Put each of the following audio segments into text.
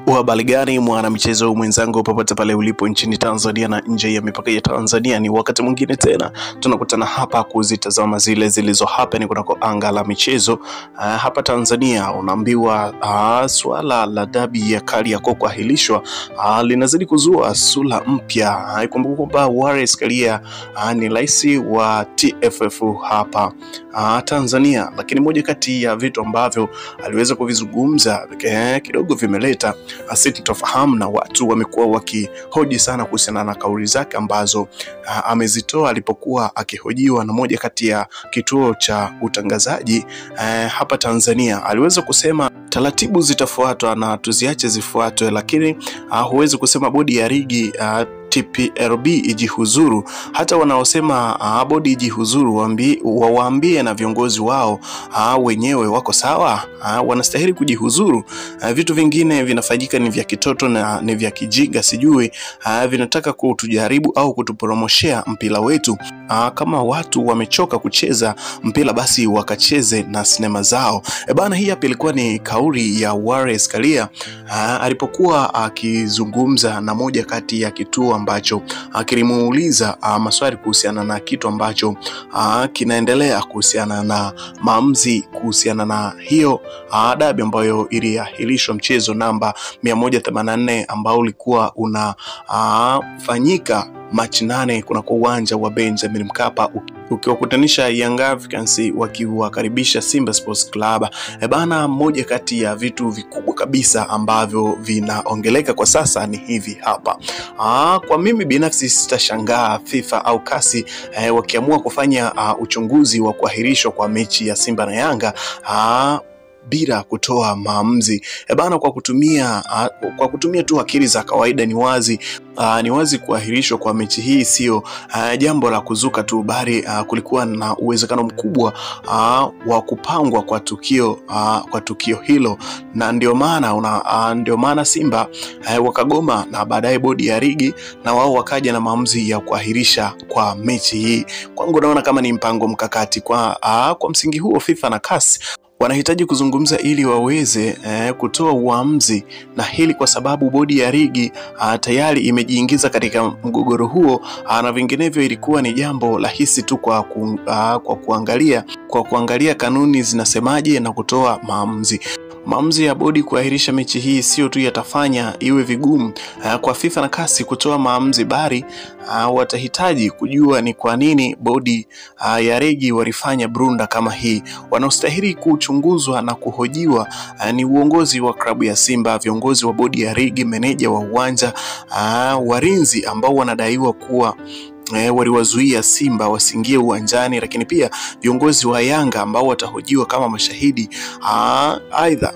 Habari gani mwana michezo mwenzangu popote pale ulipo nchini Tanzania na nje ya mipaka ya Tanzania, ni wakati mwingine tena tunakutana hapa kuzitazama zile zilizo happen kunako anga la michezo. Hapa Tanzania unaambiwa swala la dabi ya Kariakoo kuahirishwa linazidi kuzua sura mpya. Ikumbuka kwamba Wallace Karia ni rais wa TFF hapa Tanzania, lakini moja kati ya vitu ambavyo aliweza kuvizungumza kidogo vimeleta sintofahamu na watu wamekuwa wakihoji sana kuhusiana na kauli zake ambazo amezitoa alipokuwa akihojiwa na moja kati ya kituo cha utangazaji hapa Tanzania. Aliweza kusema taratibu zitafuatwa na tuziache zifuatwe, lakini huwezi kusema bodi ya ligi TPLB ijihuzuru. Hata wanaosema bodi ijihuzuru waambie na viongozi wao wenyewe wako sawa, wanastahili kujihuzuru. Vitu vingine vinafanyika ni vya kitoto na ni vya kijinga, sijui vinataka kutujaribu au kutupromoshea mpira wetu. Kama watu wamechoka kucheza mpira basi wakacheze na sinema zao. Bana, hii hapa ilikuwa ni kauli ya Wallace Karia alipokuwa akizungumza na moja kati ya kituo ambacho kilimuuliza maswali kuhusiana na kitu ambacho kinaendelea kuhusiana na maamuzi kuhusiana na hiyo dabi ambayo iliahirishwa, mchezo namba 184 ambao ulikuwa unafanyika Machi 8 kunako uwanja wa Benjamin Mkapa, ukiwakutanisha Young Africans wakiwakaribisha Simba Sports Club. Bana, moja kati ya vitu vikubwa kabisa ambavyo vinaongeleka kwa sasa ni hivi hapa. Kwa mimi binafsi sitashangaa FIFA au kasi wakiamua kufanya uchunguzi wa kuahirishwa kwa mechi ya Simba na Yanga bila kutoa maamuzi. Bana, kwa kutumia tu akili za kawaida ni wazi kuahirishwa kwa mechi hii sio jambo la kuzuka tu, bali kulikuwa na uwezekano mkubwa wa kupangwa kwa tukio hilo, na ndio maana Simba wakagoma na baadaye bodi ya ligi na wao wakaja na maamuzi ya kuahirisha kwa mechi hii. Kwangu naona kama ni mpango mkakati. Kwa msingi huo FIFA na CAS wanahitaji kuzungumza ili waweze kutoa uamuzi na hili, kwa sababu bodi ya ligi tayari imejiingiza katika mgogoro huo, na vinginevyo ilikuwa ni jambo rahisi tu kwa kuangalia kanuni zinasemaje na kutoa maamuzi. Maamuzi ya bodi kuahirisha mechi hii sio tu yatafanya iwe vigumu kwa FIFA na CAS kutoa maamuzi, bali watahitaji kujua ni kwa nini bodi ya ligi walifanya brunda kama hii. Wanaostahili kuchunguzwa na kuhojiwa ni uongozi wa klabu ya Simba, viongozi wa bodi ya ligi, meneja wa uwanja, walinzi ambao wanadaiwa kuwa waliwazuia Simba wasiingie uwanjani, lakini pia viongozi wa Yanga ambao watahojiwa kama mashahidi. Aidha,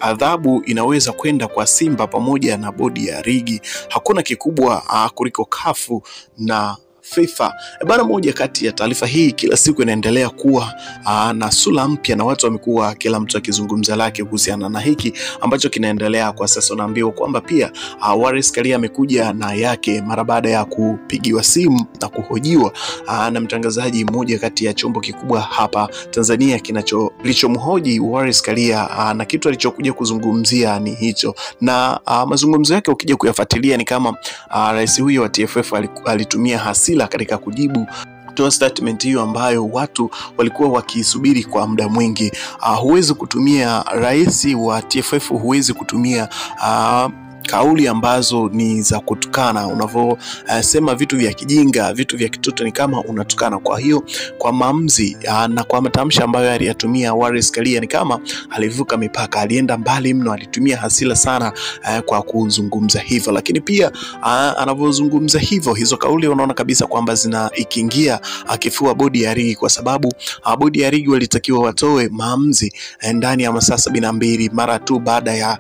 adhabu inaweza kwenda kwa Simba pamoja na bodi ya ligi. Hakuna kikubwa kuliko kafu na FIFA. Bana, moja kati ya taarifa hii kila siku inaendelea kuwa na sura mpya, na watu wamekuwa kila mtu akizungumza lake kuhusiana na hiki ambacho kinaendelea kwa sasa. Naambiwa kwamba pia Wallace Karia amekuja na yake mara baada ya kupigiwa simu na kuhojiwa na mtangazaji mmoja kati ya chombo kikubwa hapa Tanzania kilichomhoji Wallace Karia, na kitu alichokuja kuzungumzia ni hicho, na mazungumzo yake ukija kuyafuatilia ni kama rais huyo wa TFF alitumia hasira katika kujibu toa statement hiyo ambayo watu walikuwa wakisubiri kwa muda mwingi. Huwezi kutumia rais wa TFF, huwezi kutumia kauli ambazo ni za kutukana. Unavosema vitu vya kijinga, vitu vya kitoto, ni kama unatukana. Kwa hiyo kwa maamuzi na kwa matamshi ambayo aliyatumia Wallace Karia ni kama alivuka mipaka, alienda mbali mno, alitumia hasira sana kwa kuzungumza hivyo. Lakini pia anavozungumza hivyo, hizo kauli unaona kabisa kwamba ikiingia kifua bodi ya ligi, kwa sababu bodi ya ligi walitakiwa watoe maamuzi ndani ya masaa 72 mara tu baada ya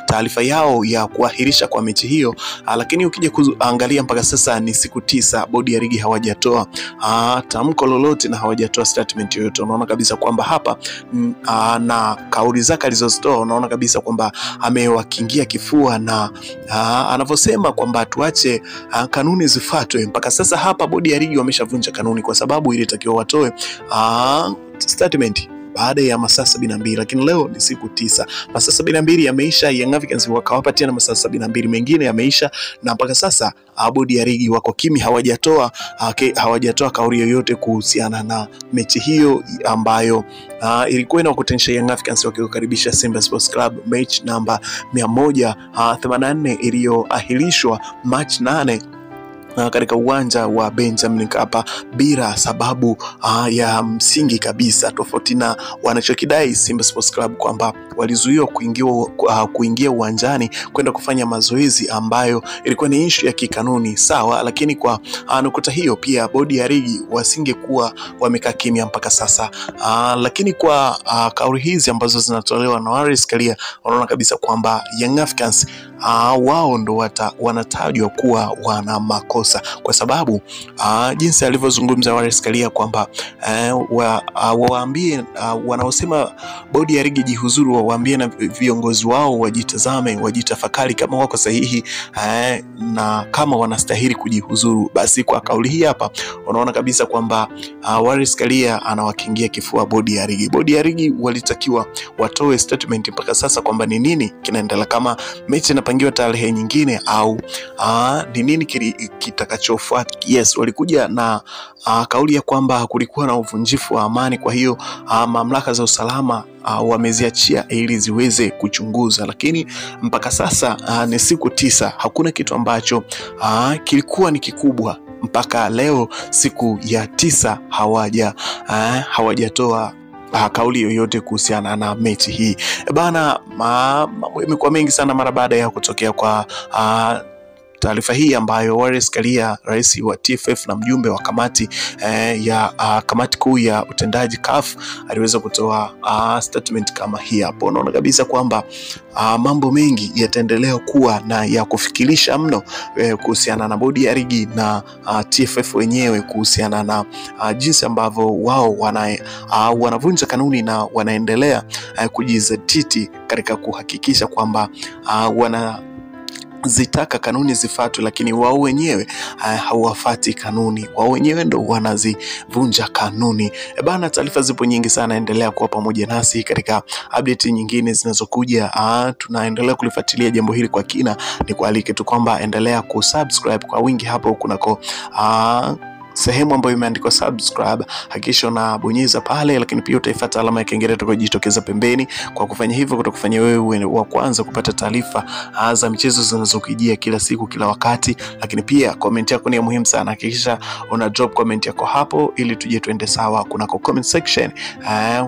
taarifa yao ya kuahirisha kwa mechi hiyo. Lakini ukija kuangalia mpaka sasa ni siku 9, bodi ya ligi hawajatoa tamko lolote na hawajatoa statement yoyote. Unaona kabisa kwamba hapa na kauli zake alizozitoa, unaona kabisa kwamba amewakingia kifua, na anavyosema kwamba tuache kanuni zifuatwe. Mpaka sasa hapa bodi ya ligi wameshavunja kanuni, kwa sababu ilitakiwa watoe statement baada ya masaa 72, lakini leo ni siku 9. Masaa 72 yameisha, Young Africans wakawapa tena masaa 72 mengine yameisha, na mpaka sasa bodi ya ligi wako kimi, hawajatoa kauli yoyote kuhusiana na mechi hiyo ambayo ilikuwa inawakutanisha Young Africans wakikaribisha Simba Sports Club, mechi namba 184 iliyoahirishwa March 8 katika uwanja wa Benjamin Mkapa bila sababu ya msingi kabisa, tofauti na wanachokidai Simba Sports Club kwamba walizuiwa kuingia uwanjani kwenda kufanya mazoezi ambayo ilikuwa ni issue ya kikanuni, sawa, lakini kwa nukuta hiyo pia bodi ya ligi wasingekuwa wamekaa kimya mpaka sasa. Lakini kwa kauli hizi ambazo zinatolewa na Wallace Karia, wanaona kabisa kwamba Young Africans wao ndo wanatajwa kuwa wana makosa, kwa sababu jinsi alivyozungumza Wallace Karia kwamba waambie wanaosema bodi ya ligi jihuzuru, waambie na viongozi wao wajitazame, wajitafakari kama wako sahihi na kama wanastahili kujihuzuru. Basi kwa kauli hii hapa unaona kabisa kwamba Wallace Karia anawakingia kifua bodi ya ligi. Bodi ya ligi walitakiwa watoe statement mpaka sasa kwamba ni nini kinaendelea, kama mechi inapangiwa tarehe nyingine au ni nini kitakachofuata. Yes, walikuja na kauli ya kwamba kulikuwa na uvunjifu wa amani, kwa hiyo mamlaka za usalama wameziachia ili ziweze kuchunguza, lakini mpaka sasa ni siku 9, hakuna kitu ambacho kilikuwa ni kikubwa mpaka leo siku ya 9 hawajatoa kauli yoyote kuhusiana na mechi hii bana. Imekuwa mengi sana mara baada ya kutokea kwa taarifa hii ambayo Wallace Karia, rais wa TFF na mjumbe wa kamati kamati kuu ya utendaji CAF, aliweza kutoa statement kama hii hapo. Unaona kabisa kwamba mambo mengi yataendelea kuwa na ya kufikirisha mno kuhusiana na bodi ya ligi na TFF wenyewe kuhusiana na jinsi ambavyo wao wanavunja kanuni na wanaendelea kujizatiti katika kuhakikisha kwamba zitaka kanuni zifuatwe, lakini wao wenyewe hawafati kanuni, wao wenyewe ndo wanazivunja kanuni bana. Taarifa zipo nyingi sana, endelea kuwa pamoja nasi katika update nyingine zinazokuja. Tunaendelea kulifuatilia jambo hili kwa kina. Ni kualike tu kwamba endelea kusubscribe kwa wingi hapo kunako sehemu ambayo imeandikwa subscribe, hakikisha unabonyeza pale, lakini pia utaifuata alama ya kengele itakayojitokeza pembeni. Kwa kufanya hivyo kutakufanya wewe wa kwanza kupata taarifa za michezo zinazokujia kila siku kila wakati. Lakini pia comment yako ni muhimu sana, hakikisha una drop comment yako hapo ili tuje tuende sawa kunako comment section.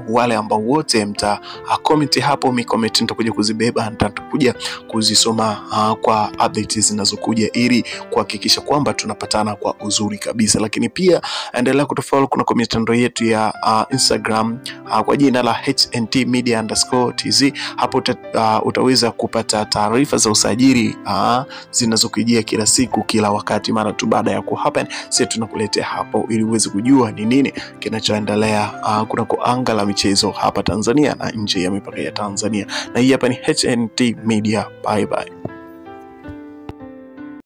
Wale ambao wote mta comment hapo, mi comment nitakuja kuzibeba, nitakuja kuzisoma kwa updates zinazokuja ili kuhakikisha kwamba tunapatana kwa uzuri kabisa. Lakini pia endelea kutufollow kuna mitandao yetu ya Instagram kwa jina la HNT_media_tz. Hapo utaweza kupata taarifa za usajili zinazokujia kila siku kila wakati mara tu baada ya kuhappen. Sisi tunakuletea hapo ili uweze kujua ni nini kinachoendelea kunako anga la michezo hapa Tanzania na nje ya mipaka ya Tanzania. Na hii hapa ni HNT Media. Bye bye.